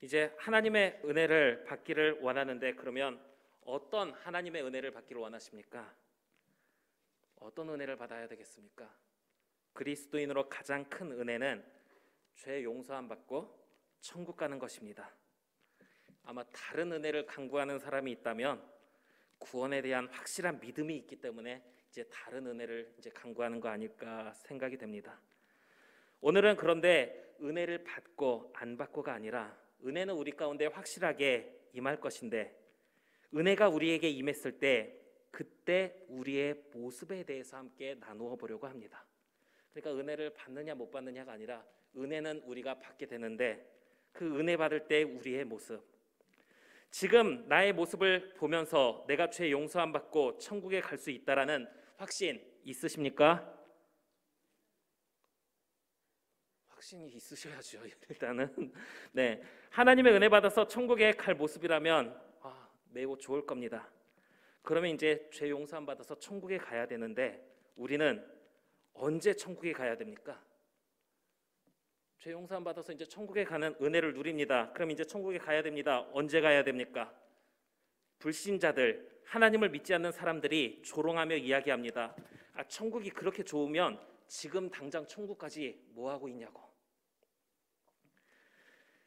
이제 하나님의 은혜를 받기를 원하는데, 그러면 어떤 하나님의 은혜를 받기를 원하십니까? 어떤 은혜를 받아야 되겠습니까? 그리스도인으로 가장 큰 은혜는 죄 용서함 받고 천국 가는 것입니다. 아마 다른 은혜를 강구하는 사람이 있다면 구원에 대한 확실한 믿음이 있기 때문에 이제 다른 은혜를 이제 강구하는 거 아닐까 생각이 됩니다. 오늘은 그런데 은혜를 받고 안 받고가 아니라 은혜는 우리 가운데 확실하게 임할 것인데, 은혜가 우리에게 임했을 때 그때 우리의 모습에 대해서 함께 나누어 보려고 합니다. 그러니까 은혜를 받느냐 못 받느냐가 아니라 은혜는 우리가 받게 되는데 그 은혜 받을 때 우리의 모습, 지금 나의 모습을 보면서 내가 죄 용서함 받고 천국에 갈 수 있다라는 확신 있으십니까? 확신이 있으셔야죠. 일단은 네, 하나님의 은혜 받아서 천국에 갈 모습이라면 매우 좋을 겁니다. 그러면 이제 죄 용서함 받아서 천국에 가야 되는데 우리는 언제 천국에 가야 됩니까? 죄 용서함 받아서 이제 천국에 가는 은혜를 누립니다. 그럼 이제 천국에 가야 됩니다. 언제 가야 됩니까? 불신자들, 하나님을 믿지 않는 사람들이 조롱하며 이야기합니다. 천국이 그렇게 좋으면 지금 당장 천국까지 뭐 하고 있냐고.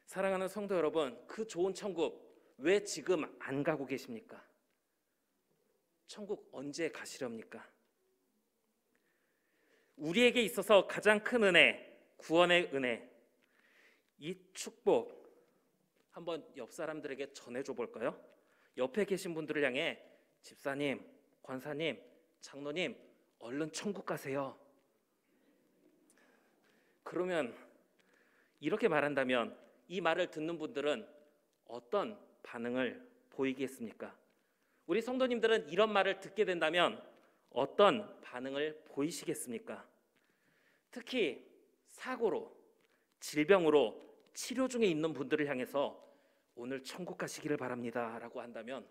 사랑하는 성도 여러분, 그 좋은 천국 왜 지금 안 가고 계십니까? 천국 언제 가시렵니까? 우리에게 있어서 가장 큰 은혜, 구원의 은혜, 이 축복 한번 옆 사람들에게 전해줘 볼까요? 옆에 계신 분들을 향해 집사님, 권사님, 장로님, 얼른 천국 가세요. 그러면 이렇게 말한다면 이 말을 듣는 분들은 어떤 반응을 보이겠습니까? 우리 성도님들은 이런 말을 듣게 된다면 어떤 반응을 보이시겠습니까? 특히 사고로, 질병으로 치료 중에 있는 분들을 향해서 오늘 천국 가시기를 바랍니다 라고 한다면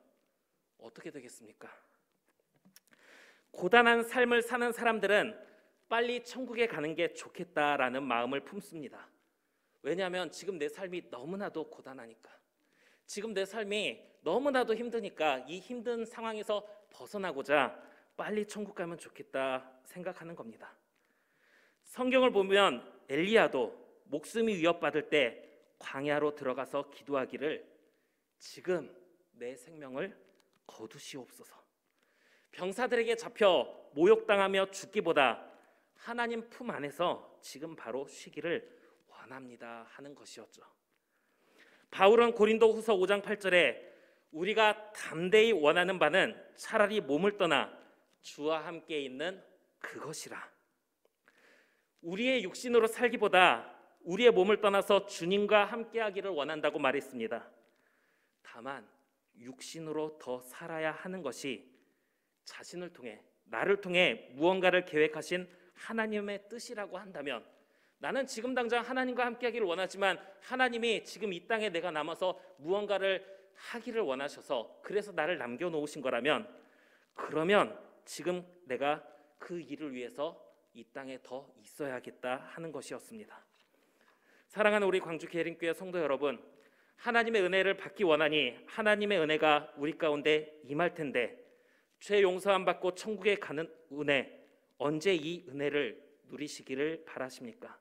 어떻게 되겠습니까? 고단한 삶을 사는 사람들은 빨리 천국에 가는 게 좋겠다라는 마음을 품습니다. 왜냐하면 지금 내 삶이 너무나도 고단하니까, 지금 내 삶이 너무나도 힘드니까 이 힘든 상황에서 벗어나고자 빨리 천국 가면 좋겠다 생각하는 겁니다. 성경을 보면 엘리야도 목숨이 위협받을 때 광야로 들어가서 기도하기를 지금 내 생명을 거두시옵소서, 병사들에게 잡혀 모욕당하며 죽기보다 하나님 품 안에서 지금 바로 쉬기를 원합니다 하는 것이었죠. 바울은 고린도 후서 5장 8절에 우리가 담대히 원하는 바는 차라리 몸을 떠나 주와 함께 있는 그것이라, 우리의 육신으로 살기보다 우리의 몸을 떠나서 주님과 함께하기를 원한다고 말했습니다. 다만 육신으로 더 살아야 하는 것이 자신을 통해, 나를 통해 무언가를 계획하신 하나님의 뜻이라고 한다면, 나는 지금 당장 하나님과 함께하기를 원하지만 하나님이 지금 이 땅에 내가 남아서 무언가를 하기를 원하셔서 그래서 나를 남겨놓으신 거라면, 그러면 지금 내가 그 일을 위해서 이 땅에 더 있어야겠다 하는 것이었습니다. 사랑하는 우리 광주 계림교회 성도 여러분, 하나님의 은혜를 받기 원하니 하나님의 은혜가 우리 가운데 임할 텐데, 죄 용서함 받고 천국에 가는 은혜, 언제 이 은혜를 누리시기를 바라십니까?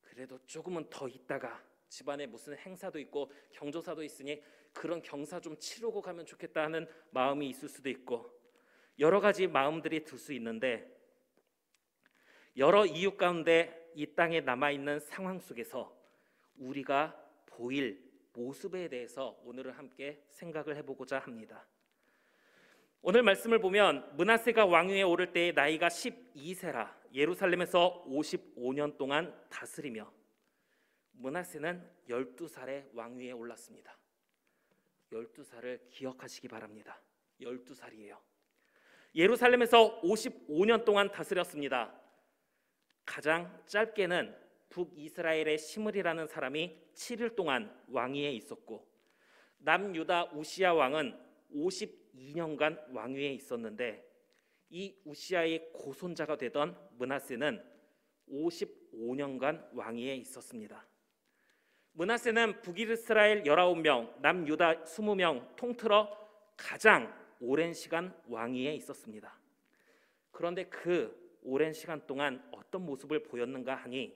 그래도 조금은 더 있다가 집안에 무슨 행사도 있고 경조사도 있으니 그런 경사 좀 치르고 가면 좋겠다 하는 마음이 있을 수도 있고, 여러 가지 마음들이 들 수 있는데, 여러 이유 가운데 이 땅에 남아있는 상황 속에서 우리가 보일 모습에 대해서 오늘은 함께 생각을 해보고자 합니다. 오늘 말씀을 보면 므낫세가 왕위에 오를 때의 나이가 12세라 예루살렘에서 55년 동안 다스리며, 므낫세는 12살에 왕위에 올랐습니다. 12살을 기억하시기 바랍니다. 12살이에요. 예루살렘에서 55년 동안 다스렸습니다. 가장 짧게는 북이스라엘의 시므리라는 사람이 7일 동안 왕위에 있었고, 남유다 우시야 왕은 52년간 왕위에 있었는데, 이 우시야의 고손자가 되던 므낫세는 55년간 왕위에 있었습니다. 므낫세는 북이스라엘 19명, 남유다 20명 통틀어 가장 오랜 시간 왕위에 있었습니다. 그런데 그 오랜 시간 동안 어떤 모습을 보였는가 하니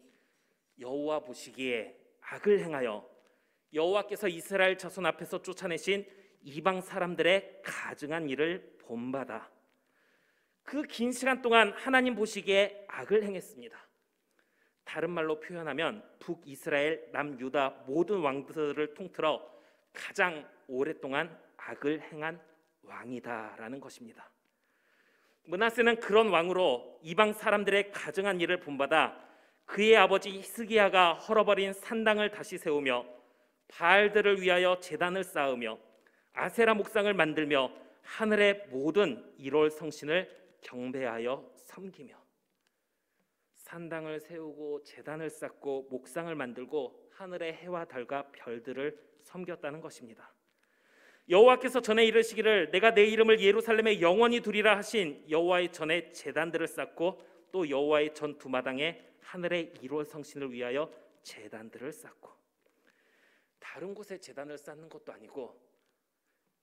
여호와 보시기에 악을 행하여 여호와께서 이스라엘 자손 앞에서 쫓아내신 이방 사람들의 가증한 일을 본받아 그 긴 시간 동안 하나님 보시기에 악을 행했습니다. 다른 말로 표현하면 북이스라엘 남유다 모든 왕들을 통틀어 가장 오랫동안 악을 행한 왕이다라는 것입니다. 므낫세는 그런 왕으로 이방 사람들의 가증한 일을 본받아 그의 아버지 히스기야가 헐어버린 산당을 다시 세우며 바알들을 위하여 제단을 쌓으며 아세라 목상을 만들며 하늘의 모든 일월 성신을 경배하여 섬기며 산당을 세우고 제단을 쌓고 목상을 만들고 하늘의 해와 달과 별들을 섬겼다는 것입니다. 여호와께서 전에 이르시기를 내가 내 이름을 예루살렘에 영원히 두리라 하신 여호와의 전에 제단들을 쌓고 또 여호와의 전 두 마당에 하늘의 일월 성신을 위하여 제단들을 쌓고 다른 곳에 제단을 쌓는 것도 아니고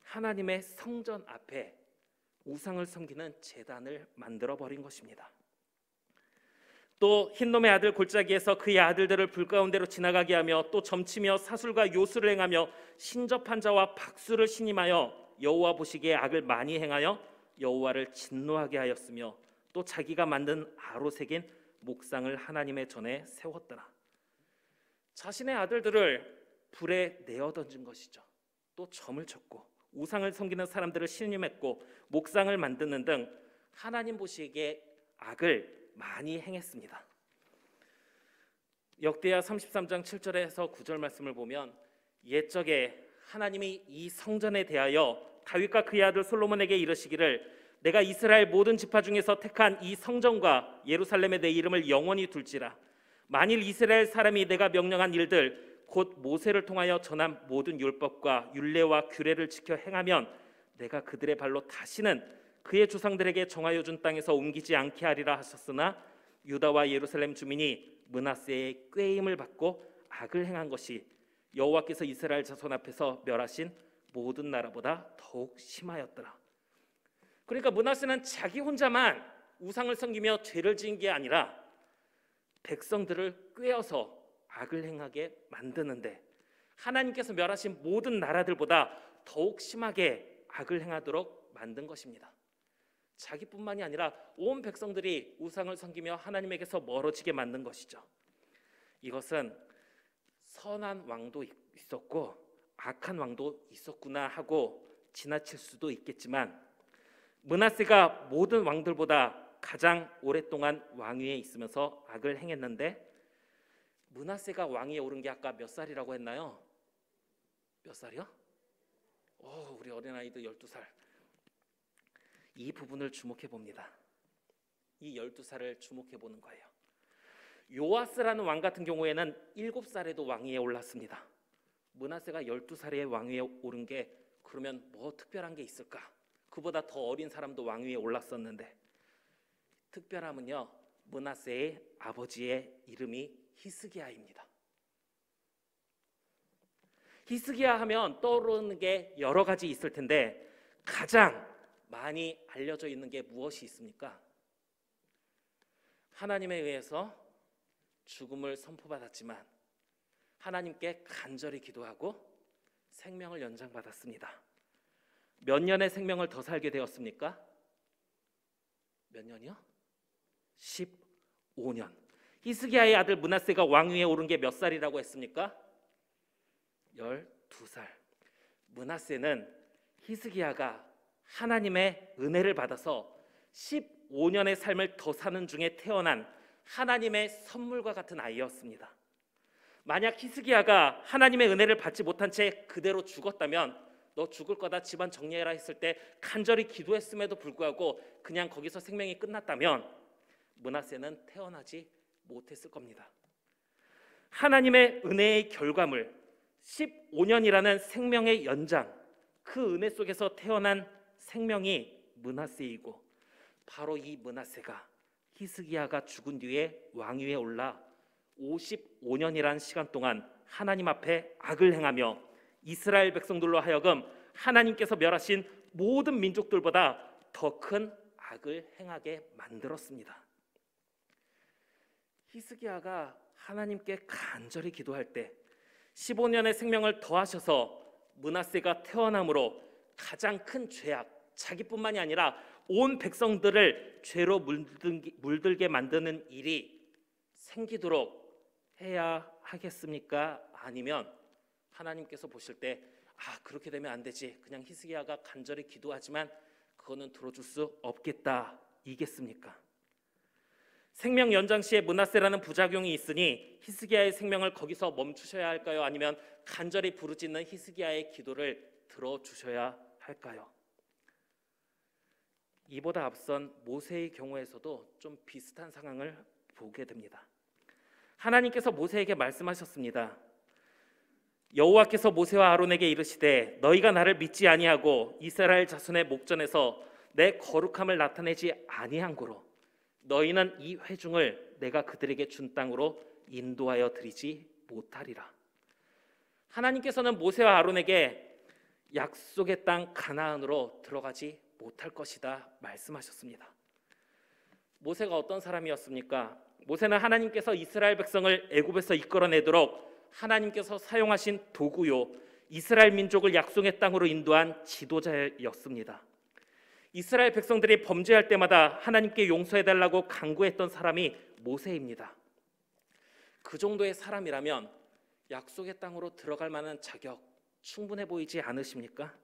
하나님의 성전 앞에 우상을 섬기는 제단을 만들어 버린 것입니다. 또 흰놈의 아들 골짜기에서 그의 아들들을 불 가운데로 지나가게 하며 또 점치며 사술과 요술을 행하며 신접한 자와 박수를 신임하여 여호와 보시기에 악을 많이 행하여 여호와를 진노하게 하였으며 또 자기가 만든 아로 새긴 목상을 하나님의 전에 세웠더라. 자신의 아들들을 불에 내어 던진 것이죠. 또 점을 쳤고 우상을 섬기는 사람들을 신임했고 목상을 만드는 등 하나님 보시기에 악을 많이 행했습니다. 역대하 33장 7절에서 9절 말씀을 보면 옛적에 하나님이 이 성전에 대하여 다윗과 그의 아들 솔로몬에게 이르시기를 내가 이스라엘 모든 지파 중에서 택한 이 성전과 예루살렘에 내 이름을 영원히 둘지라. 만일 이스라엘 사람이 내가 명령한 일들 곧 모세를 통하여 전한 모든 율법과 율례와 규례를 지켜 행하면 내가 그들의 발로 다시는 그의 조상들에게 정하여 준 땅에서 옮기지 않게 하리라 하셨으나 유다와 예루살렘 주민이 므낫세의 꾀임을 받고 악을 행한 것이 여호와께서 이스라엘 자손 앞에서 멸하신 모든 나라보다 더욱 심하였더라. 그러니까 므낫세는 자기 혼자만 우상을 섬기며 죄를 지은 게 아니라 백성들을 꾀어서 악을 행하게 만드는데 하나님께서 멸하신 모든 나라들보다 더욱 심하게 악을 행하도록 만든 것입니다. 자기뿐만이 아니라 온 백성들이 우상을 섬기며 하나님에게서 멀어지게 만든 것이죠. 이것은 선한 왕도 있었고 악한 왕도 있었구나 하고 지나칠 수도 있겠지만 므낫세가 모든 왕들보다 가장 오랫동안 왕위에 있으면서 악을 행했는데 므낫세가 왕위에 오른 게 아까 몇 살이라고 했나요? 몇 살이요? 우리 어린아이도 12살. 이 부분을 주목해 봅니다. 이 12살을 주목해 보는 거예요. 요아스라는 왕 같은 경우에는 7살에도 왕위에 올랐습니다. 므낫세가 12살에 왕위에 오른 게 그러면 뭐 특별한 게 있을까? 그보다 더 어린 사람도 왕위에 올랐었는데 특별함은요, 므낫세의 아버지의 이름이 히스기야입니다. 히스기야 하면 떠오르는 게 여러 가지 있을 텐데 가장 많이 알려져 있는 게 무엇이 있습니까? 하나님에 의해서 죽음을 선포받았지만 하나님께 간절히 기도하고 생명을 연장받았습니다. 몇 년의 생명을 더 살게 되었습니까? 몇 년이요? 15년. 히스기야의 아들 므낫세가 왕위에 오른 게 몇 살이라고 했습니까? 12살. 므낫세는 히스기야가 하나님의 은혜를 받아서 15년의 삶을 더 사는 중에 태어난 하나님의 선물과 같은 아이였습니다. 만약 히스기야가 하나님의 은혜를 받지 못한 채 그대로 죽었다면 너 죽을 거다 집안 정리해라 했을 때 간절히 기도했음에도 불구하고 그냥 거기서 생명이 끝났다면 므낫세는 태어나지 못했을 겁니다. 하나님의 은혜의 결과물 15년이라는 생명의 연장, 그 은혜 속에서 태어난 생명이 므낫세이고 바로 이 므낫세가 히스기야가 죽은 뒤에 왕위에 올라 55년이라는 시간 동안 하나님 앞에 악을 행하며 이스라엘 백성들로 하여금 하나님께서 멸하신 모든 민족들보다 더 큰 악을 행하게 만들었습니다. 히스기야가 하나님께 간절히 기도할 때 15년의 생명을 더하셔서 므낫세가 태어남으로 가장 큰 죄악, 자기뿐만이 아니라 온 백성들을 죄로 물들게 만드는 일이 생기도록 해야 하겠습니까? 아니면 하나님께서 보실 때 그렇게 되면 안 되지, 그냥 히스기야가 간절히 기도하지만 그거는 들어줄 수 없겠다, 이겠습니까? 생명 연장 시에 므낫세라는 부작용이 있으니 히스기야의 생명을 거기서 멈추셔야 할까요? 아니면 간절히 부르짖는 히스기야의 기도를 들어주셔야 할까요? 이보다 앞선 모세의 경우에서도 좀 비슷한 상황을 보게 됩니다. 하나님께서 모세에게 말씀하셨습니다. 여호와께서 모세와 아론에게 이르시되 너희가 나를 믿지 아니하고 이스라엘 자손의 목전에서 내 거룩함을 나타내지 아니한 고로 너희는 이 회중을 내가 그들에게 준 땅으로 인도하여 드리지 못하리라. 하나님께서는 모세와 아론에게 약속의 땅 가나안으로 들어가지 못할 것이다 말씀하셨습니다. 모세가 어떤 사람이었습니까? 모세는 하나님께서 이스라엘 백성을 애굽에서 이끌어내도록 하나님께서 사용하신 도구요, 이스라엘 민족을 약속의 땅으로 인도한 지도자였습니다. 이스라엘 백성들이 범죄할 때마다 하나님께 용서해달라고 간구했던 사람이 모세입니다. 그 정도의 사람이라면 약속의 땅으로 들어갈 만한 자격 충분해 보이지 않으십니까?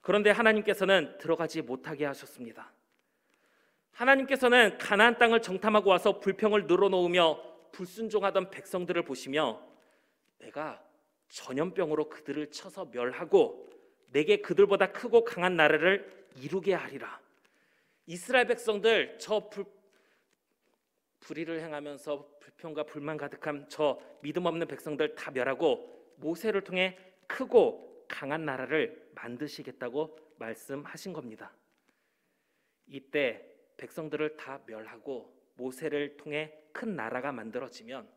그런데 하나님께서는 들어가지 못하게 하셨습니다. 하나님께서는 가나안 땅을 정탐하고 와서 불평을 늘어놓으며 불순종하던 백성들을 보시며 내가 전염병으로 그들을 쳐서 멸하고 내게 그들보다 크고 강한 나라를 이루게 하리라. 이스라엘 백성들 저 불의를 행하면서 불평과 불만 가득한 저 믿음 없는 백성들 다 멸하고 모세를 통해 크고 강한 나라를 만드시겠다고 말씀하신 겁니다. 이때 백성들을 다 멸하고 모세를 통해 큰 나라가 만들어지면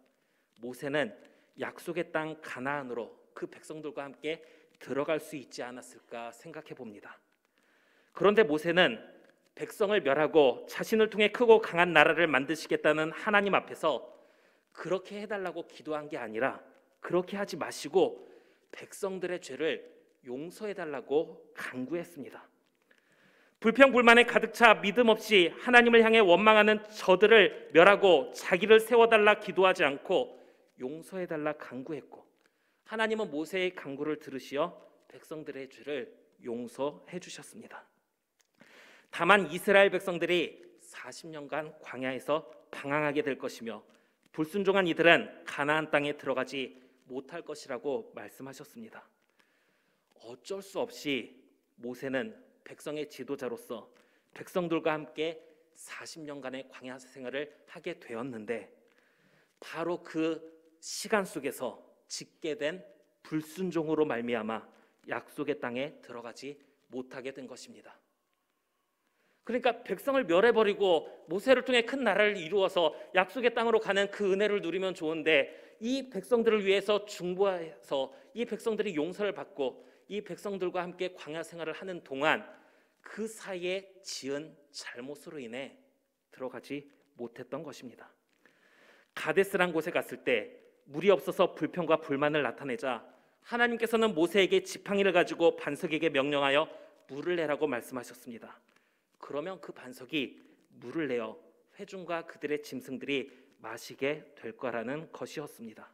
모세는 약속의 땅 가나안으로 그 백성들과 함께 들어갈 수 있지 않았을까 생각해 봅니다. 그런데 모세는 백성을 멸하고 자신을 통해 크고 강한 나라를 만드시겠다는 하나님 앞에서 그렇게 해달라고 기도한 게 아니라 그렇게 하지 마시고 백성들의 죄를 용서해달라고 간구했습니다. 불평불만에 가득 차 믿음 없이 하나님을 향해 원망하는 저들을 멸하고 자기를 세워달라 기도하지 않고 용서해달라 간구했고, 하나님은 모세의 간구를 들으시어 백성들의 죄를 용서해 주셨습니다. 다만 이스라엘 백성들이 40년간 광야에서 방황하게 될 것이며 불순종한 이들은 가나안 땅에 들어가지 못할 것이라고 말씀하셨습니다. 어쩔 수 없이 모세는 백성의 지도자로서 백성들과 함께 40년간의 광야 생활을 하게 되었는데 바로 그 시간 속에서 짓게 된 불순종으로 말미암아 약속의 땅에 들어가지 못하게 된 것입니다. 그러니까 백성을 멸해버리고 모세를 통해 큰 나라를 이루어서 약속의 땅으로 가는 그 은혜를 누리면 좋은데 이 백성들을 위해서 중보해서 이 백성들이 용서를 받고 이 백성들과 함께 광야 생활을 하는 동안 그 사이에 지은 잘못으로 인해 들어가지 못했던 것입니다. 가데스란 곳에 갔을 때 물이 없어서 불평과 불만을 나타내자 하나님께서는 모세에게 지팡이를 가지고 반석에게 명령하여 물을 내라고 말씀하셨습니다. 그러면 그 반석이 물을 내어 회중과 그들의 짐승들이 마시게 될 거라는 것이었습니다.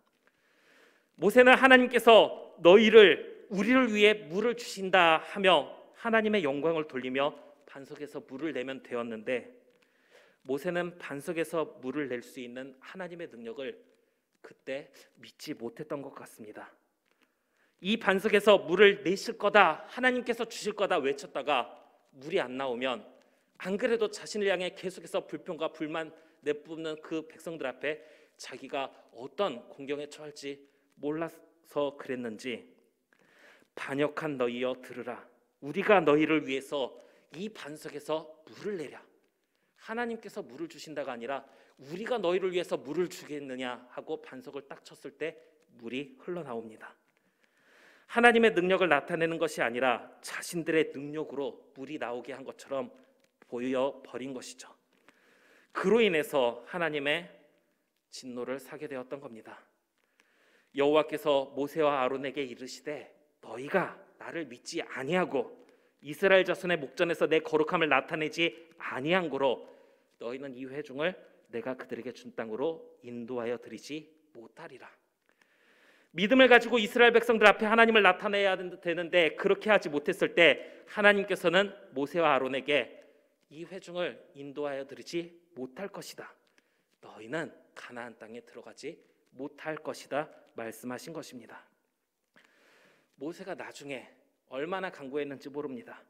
모세는 하나님께서 우리를 위해 물을 주신다 하며 하나님의 영광을 돌리며 반석에서 물을 내면 되었는데 모세는 반석에서 물을 낼 수 있는 하나님의 능력을 그때 믿지 못했던 것 같습니다. 이 반석에서 물을 내실 거다, 하나님께서 주실 거다 외쳤다가 물이 안 나오면 안 그래도 자신을 향해 계속해서 불평과 불만 내뿜는 그 백성들 앞에 자기가 어떤 공경에 처할지 몰라서 그랬는지 반역한 너희여 들으라, 우리가 너희를 위해서 이 반석에서 물을 내랴. 하나님께서 물을 주신다가 아니라 우리가 너희를 위해서 물을 주겠느냐 하고 반석을 딱 쳤을 때 물이 흘러나옵니다. 하나님의 능력을 나타내는 것이 아니라 자신들의 능력으로 물이 나오게 한 것처럼 보여버린 것이죠. 그로 인해서 하나님의 진노를 사게 되었던 겁니다. 여호와께서 모세와 아론에게 이르시되 너희가 나를 믿지 아니하고 이스라엘 자손의 목전에서 내 거룩함을 나타내지 아니한 고로 너희는 이 회중을 내가 그들에게 준 땅으로 인도하여 드리지 못하리라. 믿음을 가지고 이스라엘 백성들 앞에 하나님을 나타내야 되는데 그렇게 하지 못했을 때 하나님께서는 모세와 아론에게 이 회중을 인도하여 드리지 못할 것이다. 너희는 가나안 땅에 들어가지 못할 것이다 말씀하신 것입니다. 모세가 나중에 얼마나 간구했는지 모릅니다.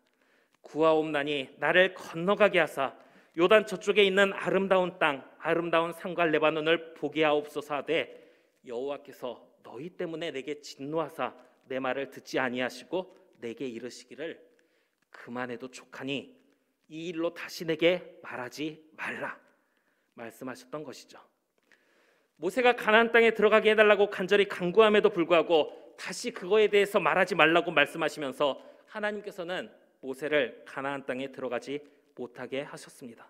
구하옵나니 나를 건너가게 하사 요단 저쪽에 있는 아름다운 땅 아름다운 산과 레바논을 보게 하옵소서 하되 여호와께서 너희 때문에 내게 진노하사 내 말을 듣지 아니하시고 내게 이르시기를 그만해도 족하니 이 일로 다시 내게 말하지 말라 말씀하셨던 것이죠. 모세가 가나안 땅에 들어가게 해달라고 간절히 간구함에도 불구하고 다시 그거에 대해서 말하지 말라고 말씀하시면서 하나님께서는 모세를 가나안 땅에 들어가지 못하게 하셨습니다.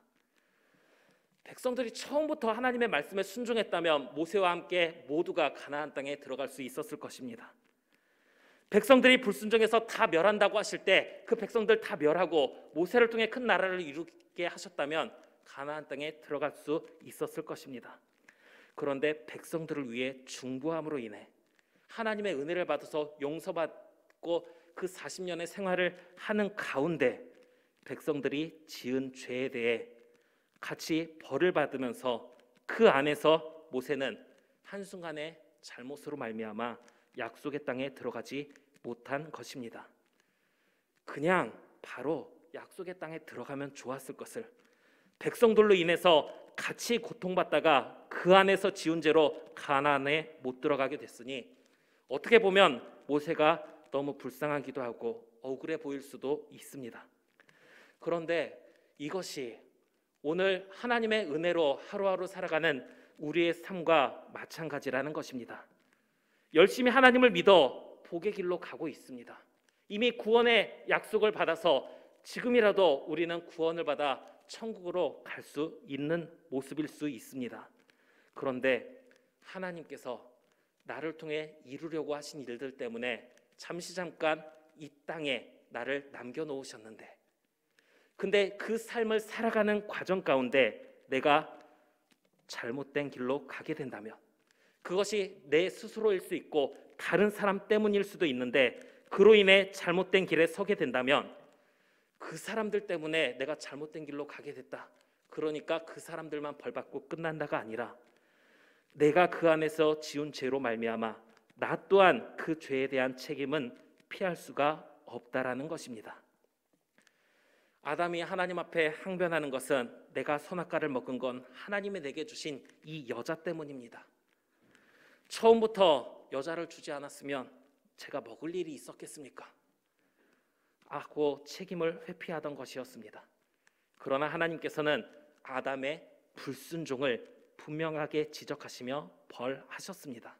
백성들이 처음부터 하나님의 말씀에 순종했다면 모세와 함께 모두가 가나안 땅에 들어갈 수 있었을 것입니다. 백성들이 불순종해서 다 멸한다고 하실 때 그 백성들 다 멸하고 모세를 통해 큰 나라를 이루게 하셨다면 가나안 땅에 들어갈 수 있었을 것입니다. 그런데 백성들을 위해 중보함으로 인해 하나님의 은혜를 받아서 용서받고 그 40년의 생활을 하는 가운데 백성들이 지은 죄에 대해 같이 벌을 받으면서 그 안에서 모세는 한순간의 잘못으로 말미암아 약속의 땅에 들어가지 못한 것입니다. 그냥 바로 약속의 땅에 들어가면 좋았을 것을 백성들로 인해서 같이 고통받다가 그 안에서 지은 죄로 가나안에 못 들어가게 됐으니 어떻게 보면 모세가 너무 불쌍하기도 하고 억울해 보일 수도 있습니다. 그런데 이것이 오늘 하나님의 은혜로 하루하루 살아가는 우리의 삶과 마찬가지라는 것입니다. 열심히 하나님을 믿어 복의 길로 가고 있습니다. 이미 구원의 약속을 받아서 지금이라도 우리는 구원을 받아 천국으로 갈 수 있는 모습일 수 있습니다. 그런데 하나님께서 나를 통해 이루려고 하신 일들 때문에 잠시 잠깐 이 땅에 나를 남겨놓으셨는데 근데 그 삶을 살아가는 과정 가운데 내가 잘못된 길로 가게 된다면 그것이 내 스스로일 수 있고 다른 사람 때문일 수도 있는데 그로 인해 잘못된 길에 서게 된다면 그 사람들 때문에 내가 잘못된 길로 가게 됐다. 그러니까 그 사람들만 벌받고 끝난다가 아니라 내가 그 안에서 지은 죄로 말미암아 나 또한 그 죄에 대한 책임은 피할 수가 없다라는 것입니다. 아담이 하나님 앞에 항변하는 것은 내가 선악과를 먹은 건 하나님이 내게 주신 이 여자 때문입니다. 처음부터 여자를 주지 않았으면 제가 먹을 일이 있었겠습니까? 하고 책임을 회피하던 것이었습니다. 그러나 하나님께서는 아담의 불순종을 분명하게 지적하시며 벌하셨습니다.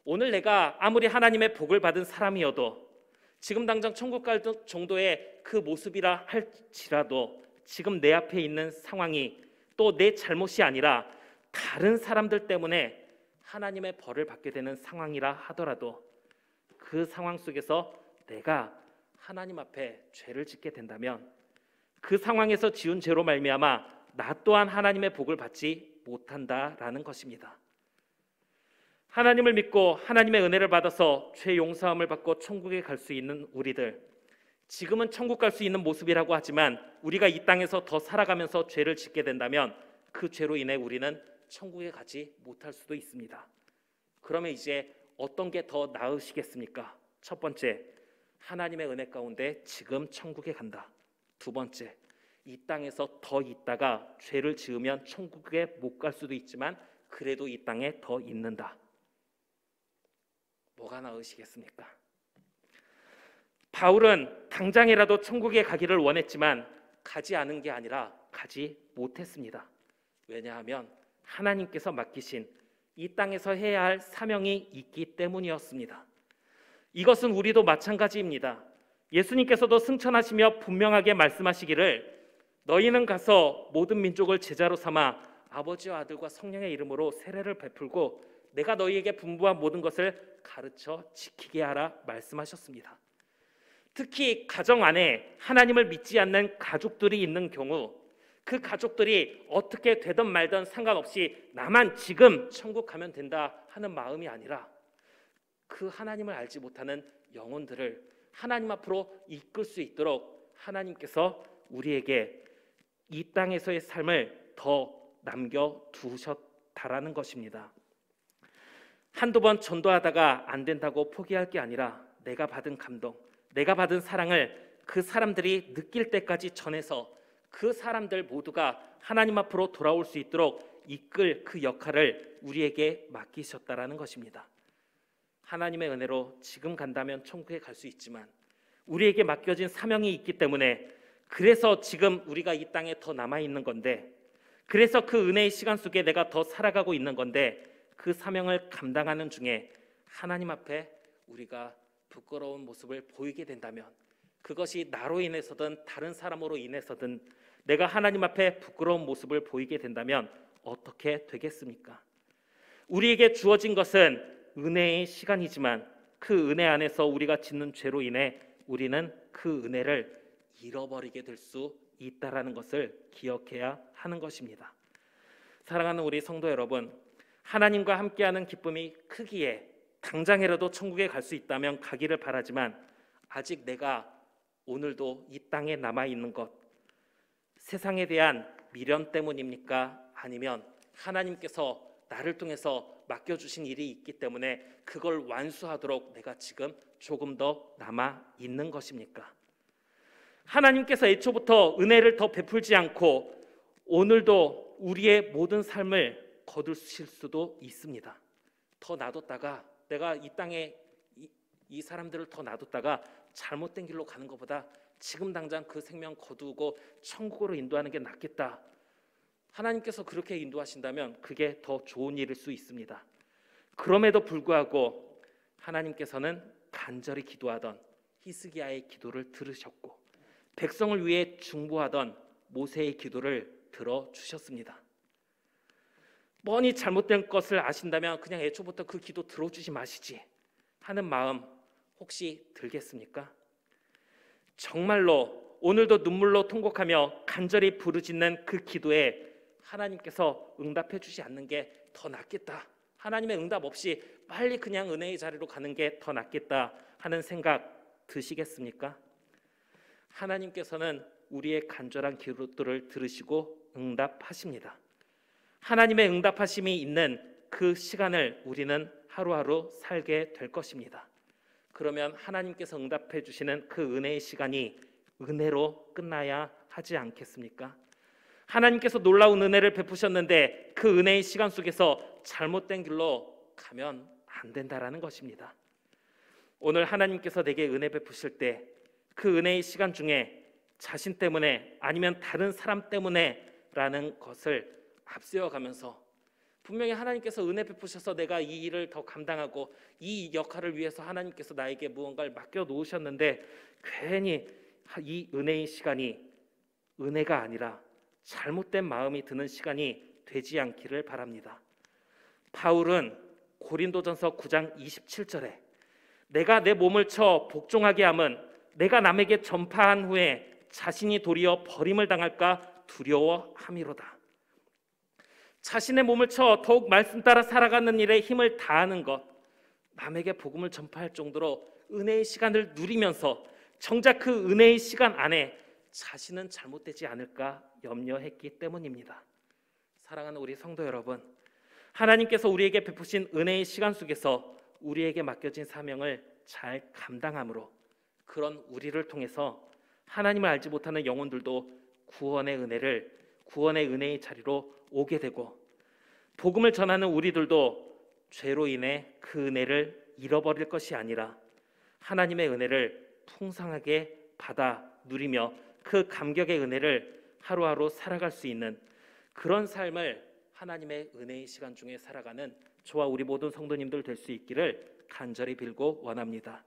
오늘 내가 아무리 하나님의 복을 받은 사람이어도 지금 당장 천국 갈 정도의 그 모습이라 할지라도 지금 내 앞에 있는 상황이 또 내 잘못이 아니라 다른 사람들 때문에 하나님의 벌을 받게 되는 상황이라 하더라도 그 상황 속에서 내가 하나님 앞에 죄를 짓게 된다면 그 상황에서 지은 죄로 말미암아 나 또한 하나님의 복을 받지 못한다라는 것입니다. 하나님을 믿고 하나님의 은혜를 받아서 죄 용서함을 받고 천국에 갈 수 있는 우리들, 지금은 천국 갈 수 있는 모습이라고 하지만 우리가 이 땅에서 더 살아가면서 죄를 짓게 된다면 그 죄로 인해 우리는 천국에 가지 못할 수도 있습니다. 그러면 이제 어떤 게 더 나으시겠습니까? 첫 번째, 하나님의 은혜 가운데 지금 천국에 간다. 두 번째, 이 땅에서 더 있다가 죄를 지으면 천국에 못 갈 수도 있지만 그래도 이 땅에 더 있는다. 뭐가 나으시겠습니까? 바울은 당장이라도 천국에 가기를 원했지만 가지 않은 게 아니라 가지 못했습니다. 왜냐하면 하나님께서 맡기신 이 땅에서 해야 할 사명이 있기 때문이었습니다. 이것은 우리도 마찬가지입니다. 예수님께서도 승천하시며 분명하게 말씀하시기를 너희는 가서 모든 민족을 제자로 삼아 아버지와 아들과 성령의 이름으로 세례를 베풀고 내가 너희에게 분부한 모든 것을 가르쳐 지키게 하라 말씀하셨습니다. 특히 가정 안에 하나님을 믿지 않는 가족들이 있는 경우 그 가족들이 어떻게 되든 말든 상관없이 나만 지금 천국 가면 된다 하는 마음이 아니라 그 하나님을 알지 못하는 영혼들을 하나님 앞으로 이끌 수 있도록 하나님께서 우리에게 이 땅에서의 삶을 더 남겨두셨다라는 것입니다. 한두 번 전도하다가 안 된다고 포기할 게 아니라 내가 받은 감동, 내가 받은 사랑을 그 사람들이 느낄 때까지 전해서 그 사람들 모두가 하나님 앞으로 돌아올 수 있도록 이끌 그 역할을 우리에게 맡기셨다라는 것입니다. 하나님의 은혜로 지금 간다면 천국에 갈 수 있지만 우리에게 맡겨진 사명이 있기 때문에 그래서 지금 우리가 이 땅에 더 남아있는 건데 그래서 그 은혜의 시간 속에 내가 더 살아가고 있는 건데 그 사명을 감당하는 중에 하나님 앞에 우리가 부끄러운 모습을 보이게 된다면 그것이 나로 인해서든 다른 사람으로 인해서든 내가 하나님 앞에 부끄러운 모습을 보이게 된다면 어떻게 되겠습니까? 우리에게 주어진 것은 은혜의 시간이지만 그 은혜 안에서 우리가 짓는 죄로 인해 우리는 그 은혜를 잃어버리게 될 수 있다라는 것을 기억해야 하는 것입니다. 사랑하는 우리 성도 여러분, 하나님과 함께하는 기쁨이 크기에 당장이라도 천국에 갈 수 있다면 가기를 바라지만 아직 내가 오늘도 이 땅에 남아있는 것 세상에 대한 미련 때문입니까? 아니면 하나님께서 나를 통해서 맡겨주신 일이 있기 때문에 그걸 완수하도록 내가 지금 조금 더 남아있는 것입니까? 하나님께서 애초부터 은혜를 더 베풀지 않고 오늘도 우리의 모든 삶을 거두실 수도 있습니다. 더 놔뒀다가 내가 이 땅에 이 사람들을 더 놔뒀다가 잘못된 길로 가는 것보다 지금 당장 그 생명 거두고 천국으로 인도하는 게 낫겠다. 하나님께서 그렇게 인도하신다면 그게 더 좋은 일일 수 있습니다. 그럼에도 불구하고 하나님께서는 간절히 기도하던 히스기야의 기도를 들으셨고 백성을 위해 중보하던 모세의 기도를 들어주셨습니다. 뻔히 잘못된 것을 아신다면 그냥 애초부터 그 기도 들어주지 마시지 하는 마음 혹시 들겠습니까? 정말로 오늘도 눈물로 통곡하며 간절히 부르짖는 그 기도에 하나님께서 응답해 주지 않는 게 더 낫겠다. 하나님의 응답 없이 빨리 그냥 은혜의 자리로 가는 게 더 낫겠다 하는 생각 드시겠습니까? 하나님께서는 우리의 간절한 기도들을 들으시고 응답하십니다. 하나님의 응답하심이 있는 그 시간을 우리는 하루하루 살게 될 것입니다. 그러면 하나님께서 응답해 주시는 그 은혜의 시간이 은혜로 끝나야 하지 않겠습니까? 하나님께서 놀라운 은혜를 베푸셨는데 그 은혜의 시간 속에서 잘못된 길로 가면 안 된다라는 것입니다. 오늘 하나님께서 내게 은혜 베푸실 때 그 은혜의 시간 중에 자신 때문에 아니면 다른 사람 때문에라는 것을 앞세워가면서 분명히 하나님께서 은혜 베푸셔서 내가 이 일을 더 감당하고 이 역할을 위해서 하나님께서 나에게 무언가를 맡겨 놓으셨는데 괜히 이 은혜의 시간이 은혜가 아니라 잘못된 마음이 드는 시간이 되지 않기를 바랍니다. 바울은 고린도전서 9장 27절에 내가 내 몸을 쳐 복종하게 함은 내가 남에게 전파한 후에 자신이 도리어 버림을 당할까 두려워함이로다. 자신의 몸을 쳐 더욱 말씀 따라 살아가는 일에 힘을 다하는 것, 남에게 복음을 전파할 정도로 은혜의 시간을 누리면서 정작 그 은혜의 시간 안에 자신은 잘못되지 않을까 염려했기 때문입니다. 사랑하는 우리 성도 여러분, 하나님께서 우리에게 베푸신 은혜의 시간 속에서 우리에게 맡겨진 사명을 잘 감당함으로 그런 우리를 통해서 하나님을 알지 못하는 영혼들도 구원의 은혜의 자리로 오게 되고 복음을 전하는 우리들도 죄로 인해 그 은혜를 잃어버릴 것이 아니라 하나님의 은혜를 풍성하게 받아 누리며 그 감격의 은혜를 하루하루 살아갈 수 있는 그런 삶을 하나님의 은혜의 시간 중에 살아가는 저와 우리 모든 성도님들 될 수 있기를 간절히 빌고 원합니다.